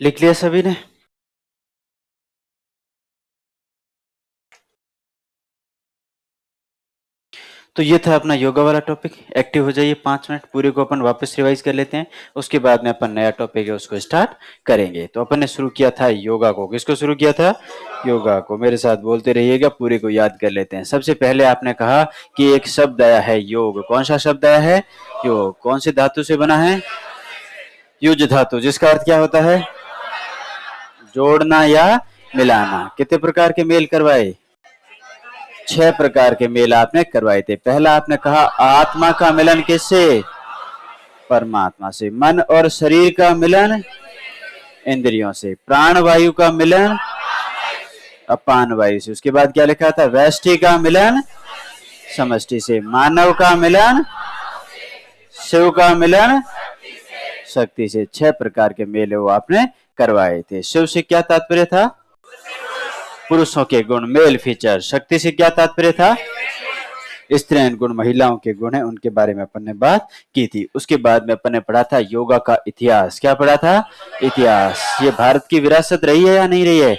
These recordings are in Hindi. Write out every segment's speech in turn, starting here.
लिख लिया सभी ने? तो ये था अपना योगा वाला टॉपिक। एक्टिव हो जाइए 5 मिनट, पूरे को अपन वापस रिवाइज कर लेते हैं। उसके बाद में अपन नया टॉपिक है उसको स्टार्ट करेंगे। तो अपन ने शुरू किया था योगा को। किसको शुरू किया था? योगा को। मेरे साथ बोलते रहिएगा, पूरे को याद कर लेते हैं। सबसे पहले आपने कहा कि एक शब्द आया है योग। कौन सा शब्द आया है? योग। कौन से धातु से बना है? युज धातु, जिसका अर्थ क्या होता है? जोड़ना या मिलाना। कितने प्रकार के मेल करवाए? 6 प्रकार के मेल आपने करवाए थे। पहला आपने कहा आत्मा का मिलन किससे? परमात्मा से। मन और शरीर का मिलन इंद्रियों से। प्राण वायु का मिलन अपान वायु से। उसके बाद क्या लिखा था? व्यष्टि का मिलन समष्टि से। मानव का मिलन शिव का मिलन शक्ति से। 6 प्रकार के मेले वो आपने करवाए थे। शिव से क्या तात्पर्य था? पुरुषों के गुण, मेल फीचर। शक्ति से क्या तात्पर्य था? स्त्रीण गुण, महिलाओं के गुण है, उनके बारे में अपन ने बात की थी। उसके बाद में अपन ने पढ़ा था योगा का इतिहास। क्या पढ़ा था? इतिहास। ये भारत की विरासत रही है या नहीं रही है?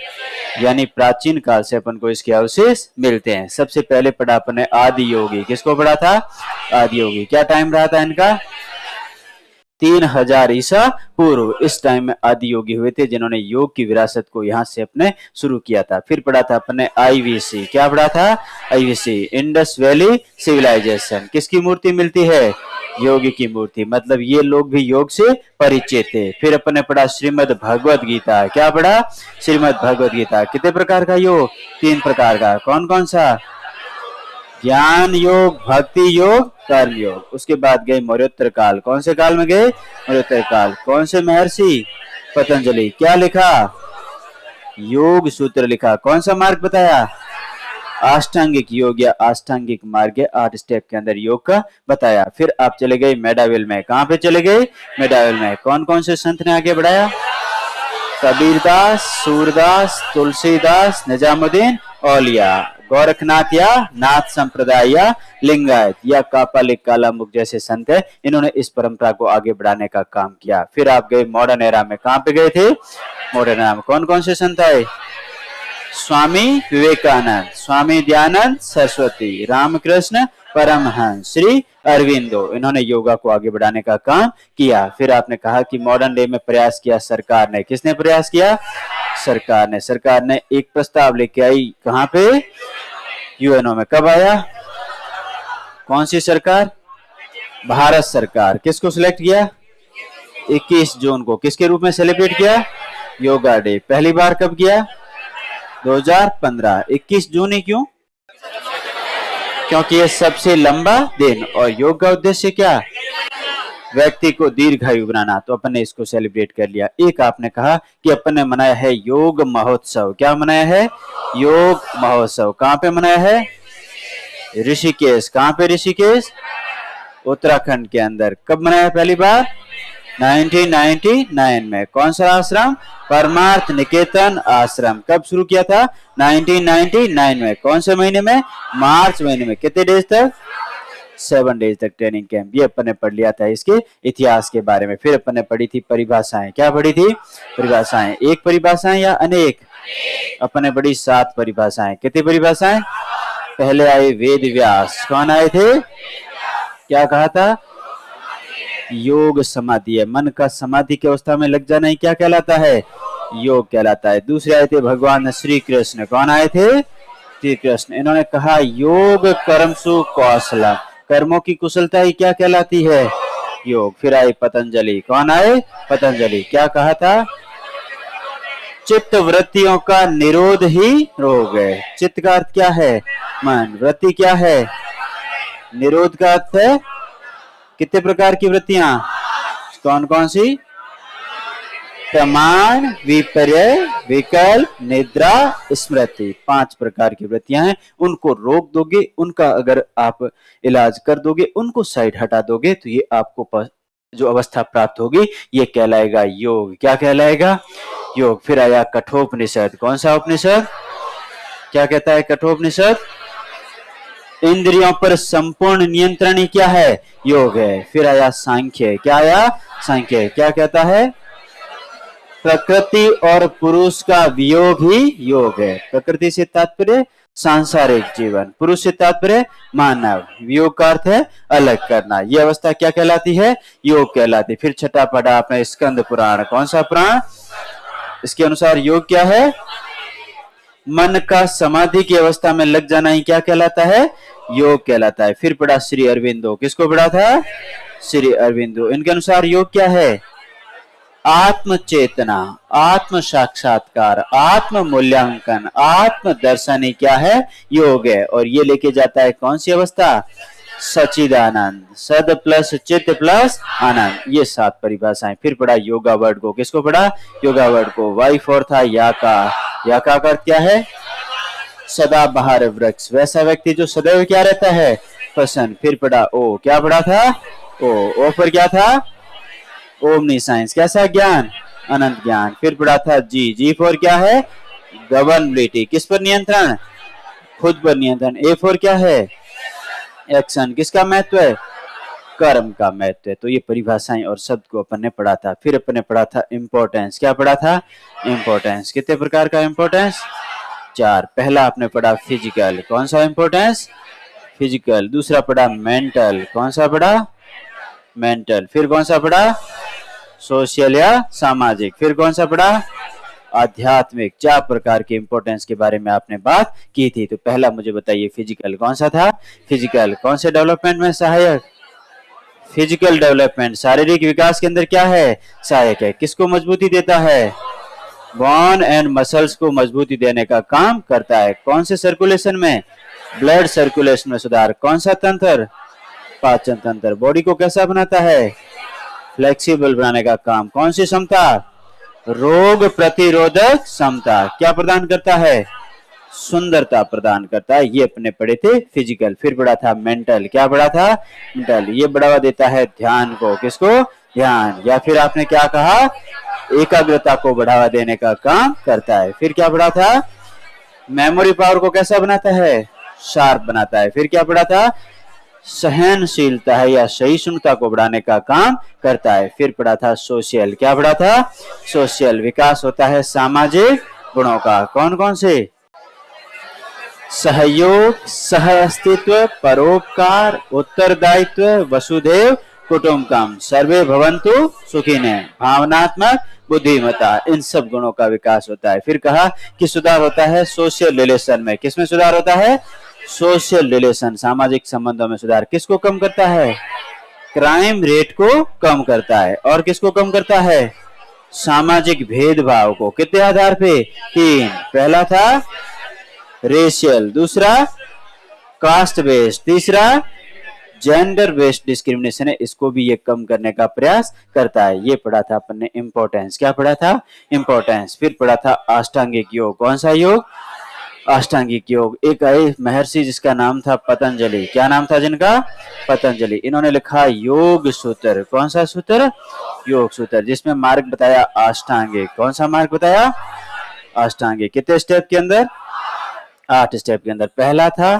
यानी प्राचीन काल से अपन को इसके अवशेष मिलते हैं। सबसे पहले पढ़ा अपन ने आदि योगी। किसको पढ़ा था? आदि योगी। क्या टाइम रहा था इनका? 3000 ईसा पूर्व। इस टाइम में आदि योगी हुए थे, जिन्होंने योग की विरासत को यहाँ से अपने शुरू किया था। फिर पढ़ा था अपने IVC। क्या पढ़ा था? IVC, Indus Valley civilisation. किसकी मूर्ति मिलती है? योगी की मूर्ति। मतलब ये लोग भी योग से परिचित थे। फिर अपन ने पढ़ा श्रीमद् भगवद गीता। क्या पढ़ा? श्रीमद् भगवद गीता। कितने प्रकार का योग? 3 प्रकार का। कौन कौन सा? ज्ञान योग, भक्ति योग, कर्म योग। उसके बाद गए मौर्योत्तर काल। कौन से काल में गए? मौर्योत्तर काल। कौन से महर्षि? पतंजलि। क्या लिखा? योग सूत्र लिखा। कौन सा मार्ग बताया? अष्टांगिक योग या अष्टांगिक मार्ग, 8 स्टेप के अंदर योग का बताया। फिर आप चले गए मेडावेल में। कहां पे चले गए? मेडावेल में। कौन कौन से संत ने आगे बढ़ाया? कबीरदास, सूरदास, तुलसीदास, निजामुद्दीन औलिया, गोरखनाथ या नाथ संप्रदाय या लिंगायत या कापालिक कालामुख जैसे संत है, इन्होंने इस परंपरा को आगे बढ़ाने का काम किया। फिर आप गए मॉडर्न एरा में। कहां पे गए थे? मॉडर्न एरा में। कौन कौन से संत आए? स्वामी विवेकानंद, स्वामी दयानंद सरस्वती, रामकृष्ण परमहंस, श्री अरविंदो। इन्होंने योगा को आगे बढ़ाने का काम किया। फिर आपने कहा कि मॉडर्न डे में प्रयास किया सरकार ने। किसने प्रयास किया? सरकार ने। सरकार ने एक प्रस्ताव लेके आई। कहां पे? यूएनओ में। कब आया? कौन सी सरकार? भारत सरकार। किसको सिलेक्ट किया? 21 जून को। किसके रूप में सेलिब्रेट किया? योगा डे। पहली बार कब किया? 2015। 21 जून ही क्यों? क्योंकि ये सबसे लंबा दिन। और योग का उद्देश्य क्या? व्यक्ति को दीर्घायु बनाना। तो अपन ने इसको सेलिब्रेट कर लिया। एक आपने कहा कि अपन ने मनाया है योग महोत्सव। क्या मनाया है? योग महोत्सव। कहां पे मनाया है? ऋषिकेश। कहां पे? ऋषिकेश, उत्तराखंड के अंदर। कब मनाया पहली बार? 1999 में। कौन सा आश्रम? परमार्थ निकेतन आश्रम। कब शुरू किया था? 1999 में। कौन से महीने में? मार्च महीने में। कितने डेज तक? 7 डेज तक ट्रेनिंग कैंप। ये अपन ने पढ़ लिया था इसके इतिहास के बारे में। फिर अपन ने पढ़ी थी परिभाषाएं। क्या पढ़ी थी? परिभाषाएं। एक परिभाषाएं या अनेक? अपन ने पढ़ी 7 परिभाषाएं। कितनी परिभाषाएं? पहले आए वेद व्यास। कौन आए थे? क्या कहा था? योग समाधि है। मन का समाधि की अवस्था में लग जाना ही क्या कहलाता है? योग कहलाता है। दूसरे आए थे भगवान श्री कृष्ण। कौन आए थे? श्री कृष्ण। इन्होंने कहा योग कर्मसु कौशलम। कर्मों की कुशलता ही क्या कहलाती है? योग। फिर आए पतंजलि। कौन आए? पतंजलि। क्या कहा था? चित्त वृत्तियों का निरोध ही रोग है। चित्त का अर्थ क्या है? मन। वृत्ति क्या है? निरोध का अर्थ है कितने प्रकार की वृत्तियां? कौन कौन सी? प्रमाण, विपर्य, विकल्प, निद्रा, स्मृति। 5 प्रकार की वृत्तियां हैं। उनको रोक दोगे, उनका अगर आप इलाज कर दोगे, उनको साइड हटा दोगे, तो ये आपको जो अवस्था प्राप्त होगी ये कहलाएगा योग। क्या कहलाएगा? योग। फिर आया कठोपनिषद। कौन सा उपनिषद? क्या कहता है कठोपनिषद? इंद्रियों पर संपूर्ण नियंत्रण ही क्या है? योग है। फिर आया सांख्य। क्या आया? सांख्य। क्या कहता है? प्रकृति और पुरुष का वियोग ही योग है। प्रकृति से तात्पर्य सांसारिक जीवन, पुरुष से तात्पर्य मानव, वियोग का अर्थ है अलग करना। ये अवस्था क्या कहलाती है? योग कहलाती है। फिर छठा पढ़ा आपने स्कंद पुराण। कौन सा पुराण? इसके अनुसार योग क्या है? मन का समाधि की अवस्था में लग जाना ही क्या कहलाता है? योग कहलाता है। फिर पढ़ा श्री अरविंदो। किसको पढ़ा था? श्री अरविंदो। इनके अनुसार योग क्या है? आत्म चेतना, आत्म साक्षात्कार, आत्म मूल्यांकन, आत्म दर्शन ही क्या है? योग है। और ये लेके जाता है कौन सी अवस्था? सच्चिदानंद, सद प्लस चित प्लस आनंद। ये 7 परिभाषाएं। फिर पढ़ा योगा वर्ड को। किसको पढ़ा? योगा वर्ड को। वाई फोर था याका। याका का अर्थ क्या है? सदा बाहर वृक्ष, वैसा व्यक्ति जो सदैव क्या रहता है? प्रसन्न। फिर पढ़ा ओ। क्या पढ़ा था? ओ पर क्या था? ओमनी साइंस, कैसा ज्ञान? अनंत ज्ञान। फिर पढ़ा था जी। जी फॉर क्या है? गवर्नेबिलिटी, किस पर नियंत्रण? खुद पर नियंत्रण। ए फॉर क्या है? एक्शन, किसका महत्व है? कर्म का महत्व है। तो ये परिभाषाएं और शब्द को अपन ने पढ़ा था। फिर अपन ने पढ़ा था इंपॉर्टेंस। क्या पढ़ा था? इंपॉर्टेंस। कितने प्रकार का इंपॉर्टेंस? 4। पहला आपने पढ़ा फिजिकल। कौन सा इंपॉर्टेंस? फिजिकल। दूसरा पढ़ा मेंटल। कौन सा पढ़ा? मेंटल। फिर कौन सा पढ़ा? सोशल या सामाजिक। फिर कौन सा पढ़ा? आध्यात्मिक। 4 प्रकार के इंपॉर्टेंस के बारे में आपने बात की थी। तो पहला मुझे बताइए फिजिकल कौन सा था? फिजिकल कौन से डेवलपमेंट में सहायक? फिजिकल डेवलपमेंट शारीरिक विकास के अंदर क्या है? सहायक है। किसको मजबूती देता है? बोन एंड मसल्स को मजबूती देने का काम करता है। कौन से सर्कुलेशन में? ब्लड सर्कुलेशन में सुधार। कौन सा तंत्र? पाचन तंत्र। बॉडी को कैसा बनाता है? फ्लेक्सिबल बनाने का काम। कौन सी क्षमता? रोग प्रतिरोधक क्षमता। क्या प्रदान करता है? सुंदरता प्रदान करता है। ये अपने पढ़े थे फिजिकल। फिर पढ़ा था मेंटल। क्या पढ़ा था? मेंटल। ये बढ़ावा देता है ध्यान को। किसको? ध्यान। या फिर आपने क्या कहा? एकाग्रता को बढ़ावा देने का काम करता है। फिर क्या पढ़ा था? मेमोरी पावर को कैसा बनाता है? शार्प बनाता है। फिर क्या पढ़ा था? सहनशीलता है या सहिष्णुता को बढ़ाने का काम करता है। फिर पढ़ा था सोशल। क्या पढ़ा था? सोशल। विकास होता है सामाजिक गुणों का। कौन कौन से? सहयोग, सह अस्तित्व, परोपकार, उत्तरदायित्व, वसुधैव कुटुंबकम, सर्वे भवन्तु सुखिनः, भावनात्मक बुद्धिमत्ता। इन सब गुणों का विकास होता है। फिर कहा कि सुधार होता है सोशल रिलेशन में। किसमें सुधार होता है? सोशल रिलेशन, सामाजिक संबंधों में सुधार। किसको कम करता है? क्राइम रेट को कम करता है। और किसको कम करता है? सामाजिक भेदभाव को। कितने आधार पे? 3। पहला था रेशियल, दूसरा कास्ट बेस्ड, तीसरा जेंडर बेस्ड डिस्क्रिमिनेशन है। इसको भी ये कम करने का प्रयास करता है। ये पढ़ा था अपन ने इंपॉर्टेंस। क्या पढ़ा था? इंपॉर्टेंस। फिर पढ़ा था अष्टांगिक योग। कौन सा योग? अष्टांगिक योग। एक आए महर्षि जिसका नाम था पतंजलि। क्या नाम था जिनका? पतंजलि। इन्होंने लिखा योग सूत्र। कौन सा सूत्र? योग सूत्र, जिसमें मार्ग बताया अष्टांगिक। कौन सा मार्ग बताया? अष्टांगिक। कितने स्टेप के अंदर? 8 स्टेप के अंदर। पहला था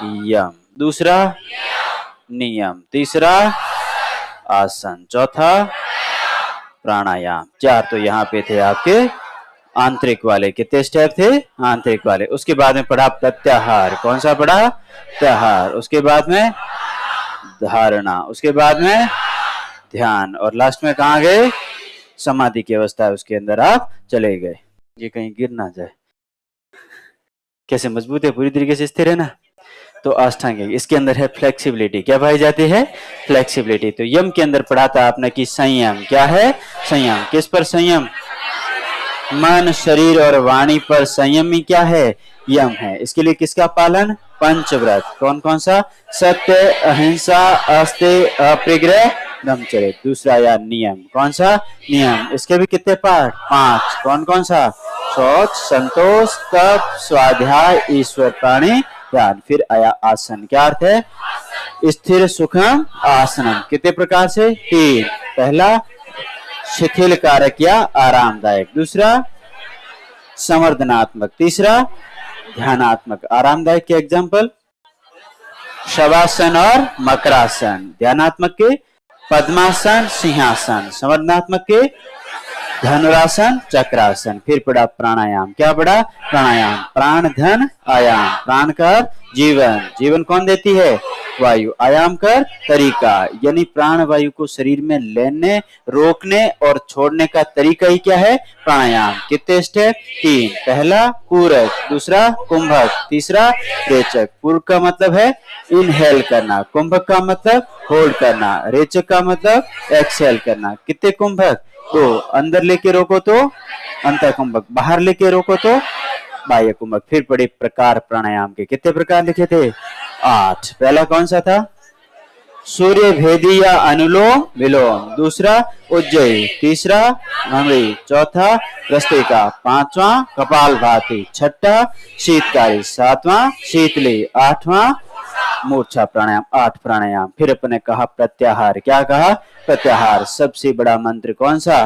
यम, दूसरा नियम, तीसरा आसन, चौथा प्राणायाम। 4 तो यहाँ पे थे आपके आंतरिक वाले। कितने स्टेप थे? आंतरिक वाले। उसके बाद में पढ़ा प्रत्याहार। कौन सा पढ़ा? प्रत्याहार। उसके बाद में धारणा, उसके बाद में ध्यान, और लास्ट में कहाँ गए? समाधि की अवस्था है, उसके अंदर आप चले गए। ये कहीं गिर ना जाए। कैसे मजबूत है? पूरी तरीके से स्थिर है ना। तो अष्टांगिक, इसके अंदर है फ्लेक्सिबिलिटी। क्या पाई जाती है? फ्लेक्सिबिलिटी। तो यम के अंदर पढ़ा था आपने कि संयम। क्या है? संयम। किस पर संयम? मन, शरीर और वाणी पर संयम ही क्या है? यम है। इसके लिए किसका पालन? पंचव्रत। कौन कौन सा? सत्य, अहिंसा, अस्तेय, अपरिग्रह, ब्रह्मचर्य। दूसरा या नियम। कौन सा? नियम। इसके भी कितने पार्ट? 5। कौन कौन सा? शौच, संतोष, तप, स्वाध्याय, ईश्वर प्राणी, ध्यान। फिर आया आसन। क्या अर्थ है? स्थिर सुखम आसनम। कितने प्रकार से? 3। पहला शिथिल कारक या आरामदायक, दूसरा संवर्धनात्मक, तीसरा ध्यानात्मक। आरामदायक के एग्जाम्पल शवासन और मकरासन, ध्यानात्मक के पद्मासन, सिंहासन, संवर्धनात्मक के धनुरासन, चक्रासन। फिर पढ़ा प्राणायाम, क्या पढ़ा? प्राणायाम। प्राण धन आयाम, प्राण कर जीवन, जीवन कौन देती है? वायु। आयाम कर तरीका, यानी प्राण वायु को शरीर में लेने, रोकने और छोड़ने का तरीका ही क्या है? प्राणायाम। कितने स्टेप? 3। पहला पूरक, दूसरा कुंभक, तीसरा रेचक। पूरक का मतलब है इनहेल करना, कुंभक का मतलब होल्ड करना, रेचक का मतलब एक्सहेल करना। कितने कुंभक? तो अंदर लेके रोको तो अंतर कुंभक, बाहर लेके रोको तो बाह्य कुंभक। फिर पढ़े प्रकार प्राणायाम के, कितने प्रकार लिखे थे? 8। पहला कौन सा था? सूर्य भेदी या अनुलोम विलोम, दूसरा उज्जयी, तीसरा भ्रमरी, चौथा भस्त्रिका, पांचवा कपालभाति, छठा शीतकारी, सातवां शीतली, आठवां मूर्छा प्राणायाम। 8 प्राणायाम। फिर अपने कहा प्रत्याहार, क्या कहा? प्रत्याहार। सबसे बड़ा मंत्र कौन सा?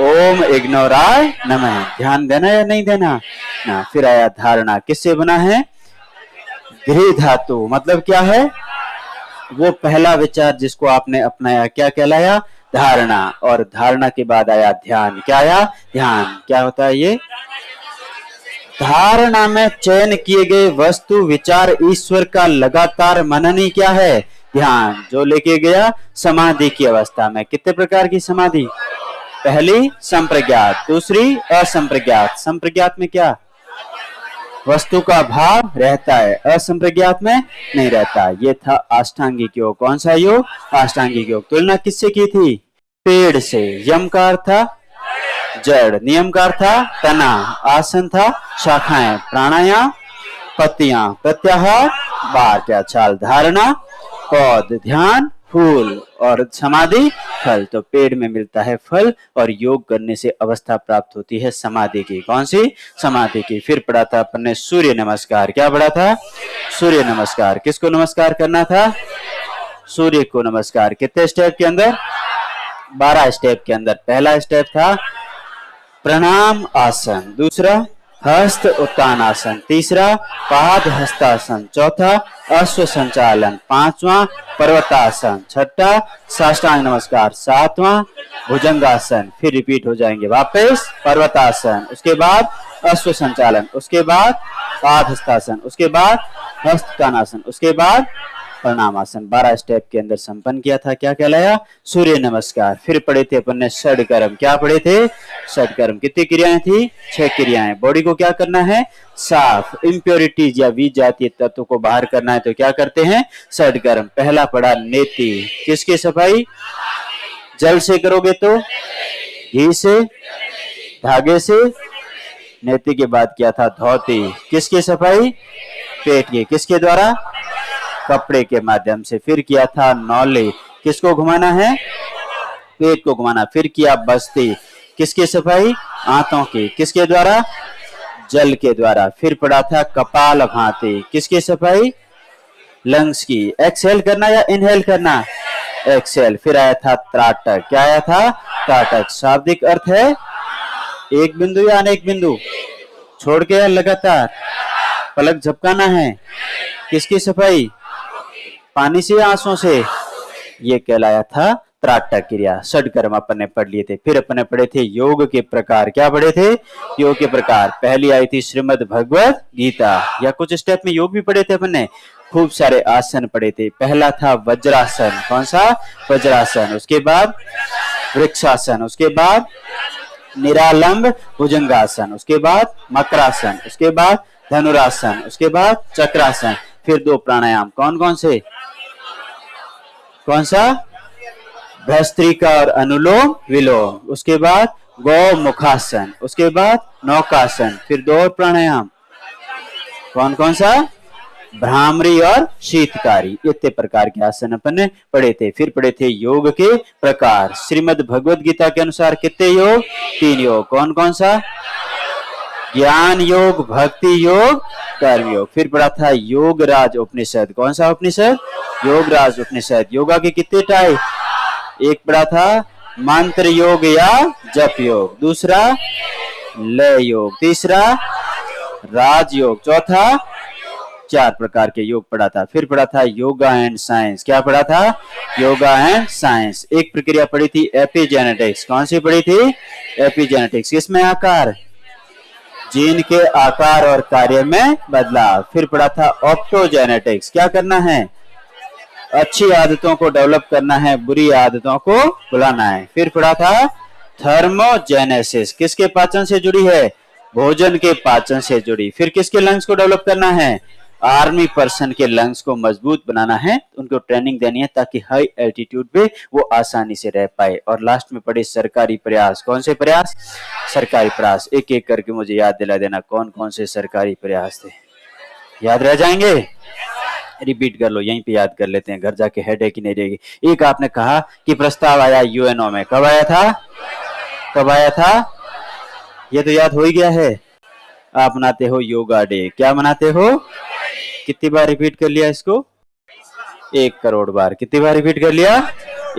ओम इग्नोराय नमः। ध्यान देना या नहीं देना ना। फिर आया धारणा, किससे बना है? गृह धातु, मतलब क्या है? वो पहला विचार जिसको आपने अपनाया, क्या कहलाया? धारणा। और धारणा के बाद आया ध्यान, क्या आया? ध्यान। क्या होता है ये? धारणा में चयन किए गए वस्तु विचार ईश्वर का लगातार मनन ही क्या है? ध्यान। जो लेके गया समाधि की अवस्था में। कितने प्रकार की समाधि? पहली संप्रज्ञात, दूसरी असंप्रज्ञात। संप्रज्ञात में क्या? वस्तु का भाव रहता है, असंप्रज्ञात में नहीं रहता। ये था अष्टांगिक योग। कौन सा योग? अष्टांगिक योग। तुलना किससे की थी? पेड़ से। यम का अर्थ था जड़, नियम का अर्थ था तना, आसन था शाखाएं, प्राणायाम पत्तियां, प्रत्याहार बार क्या छाल, धारणा पौध, ध्यान फूल और समाधि फल। तो पेड़ में मिलता है फल और योग करने से अवस्था प्राप्त होती है समाधि की। कौन सी? समाधि की। फिर पढ़ा था अपन ने सूर्य नमस्कार, क्या पढ़ा था? सूर्य नमस्कार। किसको नमस्कार करना था? सूर्य को नमस्कार। कितने स्टेप के अंदर? 12 स्टेप के अंदर। पहला स्टेप था प्रणाम आसन, दूसरा हस्त उत्तान आसन, तीसरा पाद हस्तासन, चौथा अश्व संचालन, पांचवा पर्वतासन, छठा साष्टांग नमस्कार, सातवां भुजंगासन। फिर रिपीट हो जाएंगे वापस पर्वतासन, उसके बाद अश्व संचालन, उसके बाद पाद हस्तासन, उसके बाद हस्तकानासन, उसके बाद प्रणामासन। 12 स्टेप के अंदर संपन्न किया था। क्या कहलाया? सूर्य नमस्कार। फिर पढ़े थे अपन ने षडकर्म। क्या पढ़े थे? षडकर्म। कितनी क्रियाएं थी? 6 क्रियाएं। बॉडी को क्या करना है? साफ, इम्प्योरिटीज या विजातीय तत्व को बाहर करना है तो क्या करते हैं? षडकर्म। पहला पढ़ा नेति। किसकी सफाई? जल से करोगे तो घी से, धागे से। नेति के बाद क्या था? धोती। किसकी सफाई? पेट की। किसके द्वारा? कपड़े के माध्यम से। फिर किया था नौले। किसको घुमाना है? पेट को घुमाना। फिर किया बस्ती। किसकी सफाई? आंतों की। किसके द्वारा? जल के द्वारा। फिर पढ़ा था कपाल भाती। किसकी सफाई? लंग्स की। एक्सहेल करना या इनहेल करना? एक्सहेल। फिर आया था त्राटक। क्या आया था? त्राटक। शाब्दिक अर्थ है एक बिंदु या अनेक बिंदु, छोड़ के या लगातार, पलक झपकाना है। किसकी सफाई? पानी से या आंसू से? ये कहलाया था त्राटक क्रिया। षडकर्म अपन ने पढ़ लिए थे। फिर अपन ने पढ़े थे योग के प्रकार। क्या पढ़े थे? योग के प्रकार। पहली आई थी श्रीमद् भगवत गीता, या कुछ स्टेप में योग भी पढ़े थे अपन ने। खूब सारे आसन पढ़े थे। पहला था वज्रासन। कौन सा? वज्रासन। उसके बाद वृक्षासन, उसके बाद निरालंब भुजंगासन, उसके बाद मकरासन, उसके बाद धनुरासन, उसके बाद चक्रासन। फिर 2 प्राणायाम। कौन कौन से? कौन सा? भस्त्रिका और अनुलोम विलोम। उसके बाद गौ मुखासन, उसके बाद नौकासन। फिर 2 और प्राणायाम। कौन कौन सा? भ्रामरी और शीतकारी। इतने प्रकार के आसन अपन ने पढ़े थे। फिर पढ़े थे योग के प्रकार। श्रीमद् भगवद गीता के अनुसार कितने योग? 3 योग। कौन कौन सा? ज्ञान योग, भक्ति योग, कर्म योग। फिर पढ़ा था योगराज उपनिषद। कौन सा उपनिषद? योगराज उपनिषद। योगा के कितने टाइप? एक पढ़ा था मंत्र योग या जप योग, दूसरा लय योग, तीसरा राजयोग, चौथा 4 प्रकार के योग पढ़ा था। फिर पढ़ा था योगा एंड साइंस। क्या पढ़ा था? Yoga and science. एक प्रक्रिया पढ़ी थी एपिजेनेटिक्स। कौन सी पढ़ी थी? एपिजेनेटिक्स। किसमें? आकार, जीन के आकार और कार्य में बदलाव। फिर पढ़ा था ऑप्टोजेनेटिक्स। क्या करना है? अच्छी आदतों को डेवलप करना है, बुरी आदतों को भुलाना है। फिर पढ़ा था थर्मोजेनेसिस। किसके पाचन से जुड़ी है? भोजन के पाचन से जुड़ी। फिर किसके लंग्स को डेवलप करना है? आर्मी पर्सन के लंग्स को मजबूत बनाना है, उनको ट्रेनिंग देनी है ताकि हाई एल्टीट्यूड पे वो आसानी से रह पाए। और लास्ट में पढ़े सरकारी प्रयास। कौन से प्रयास? सरकारी प्रयास। एक एक करके मुझे याद दिला देना कौन कौन से सरकारी प्रयास थे। याद रह जाएंगे? रिपीट कर लो, यहीं पे याद कर लेते हैं, घर जाके हेडेक ही नहीं रहेगी। एक आपने कहा कि प्रस्ताव आया यूएनओ में। कब आया था? कब आया था? ये तो याद हो ही गया है। आप मनाते हो योगा डे। क्या मनाते हो? कितनी बार रिपीट कर लिया इसको? 1 करोड़ बार। कितनी बार रिपीट कर लिया?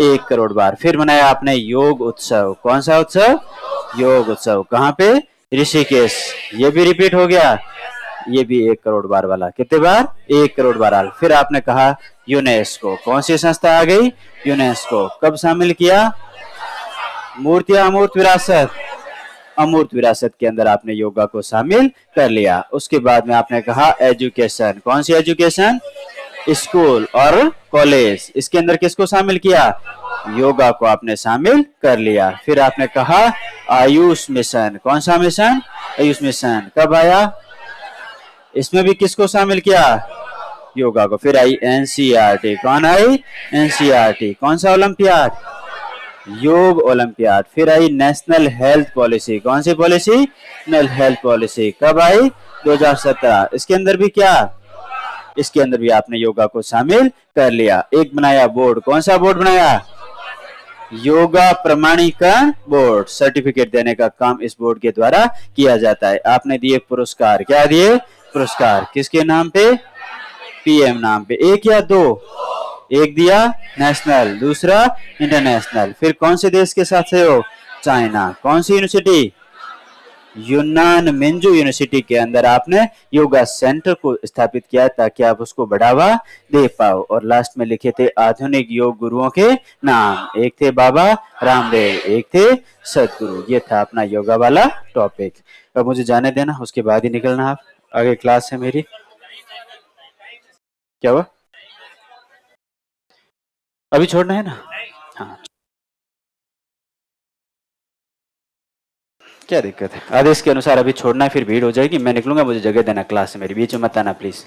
1 करोड़ बार। फिर मनाया आपने योग उत्सव। कौन सा उत्सव? योग उत्सव। कहाँ पे? ऋषिकेश। ये भी रिपीट हो गया। ये भी 1 करोड़ बार वाला। कितने बार? 1 करोड़ बार। फिर आपने कहा यूनेस्को। कौन सी संस्था आ गई? यूनेस्को। कब शामिल किया? मूर्त या अमूर्त विरासत? अमूर्त विरासत के अंदर आपने योगा को शामिल कर लिया। उसके बाद में आपने कहा एजुकेशन। कौन सी एजुकेशन? स्कूल और कॉलेज। इसके अंदर किसको शामिल किया? योगा को आपने शामिल कर लिया। फिर आपने कहा आयुष मिशन। कौन सा मिशन? आयुष मिशन। कब आया? इसमें भी किसको शामिल किया? योगा को। फिर आई एनसीईआरटी। कौन आई? एनसीईआरटी। कौन सा ओलंपियाड? योग ओलंपियाड। फिर आई नेशनल हेल्थ पॉलिसी। कौन सी पॉलिसी? National health policy. कब आई? 2017। इसके अंदर भी क्या? इसके अंदर भी आपने योगा को शामिल कर लिया। एक बनाया बोर्ड। कौन सा बोर्ड बनाया? योगा प्रमाणीकरण बोर्ड। सर्टिफिकेट देने का काम इस बोर्ड के द्वारा किया जाता है। आपने दिए पुरस्कार। क्या दिए? पुरस्कार। किसके नाम पे? पीएम नाम पे। एक या दो? एक दिया नेशनल, दूसरा इंटरनेशनल। फिर कौन से देश के साथ सहयोग? चाइना। कौन सी यूनिवर्सिटी? यूनान मिंजू यूनिवर्सिटी के अंदर आपने योगा सेंटर को स्थापित किया ताकि आप उसको बढ़ावा दे पाओ। और लास्ट में लिखे थे आधुनिक योग गुरुओं के नाम। एक थे बाबा रामदेव, एक थे सदगुरु। ये था अपना योगा वाला टॉपिक। अब मुझे जाने देना, उसके बाद ही निकलना। आप आगे क्लास है मेरी। क्या हुआ? अभी छोड़ना है ना? हाँ, क्या दिक्कत है? आदेश के अनुसार अभी छोड़ना है, फिर भीड़ हो जाएगी। मैं निकलूंगा, मुझे जगह देना क्लास है मेरी। बीच में मत आना प्लीज।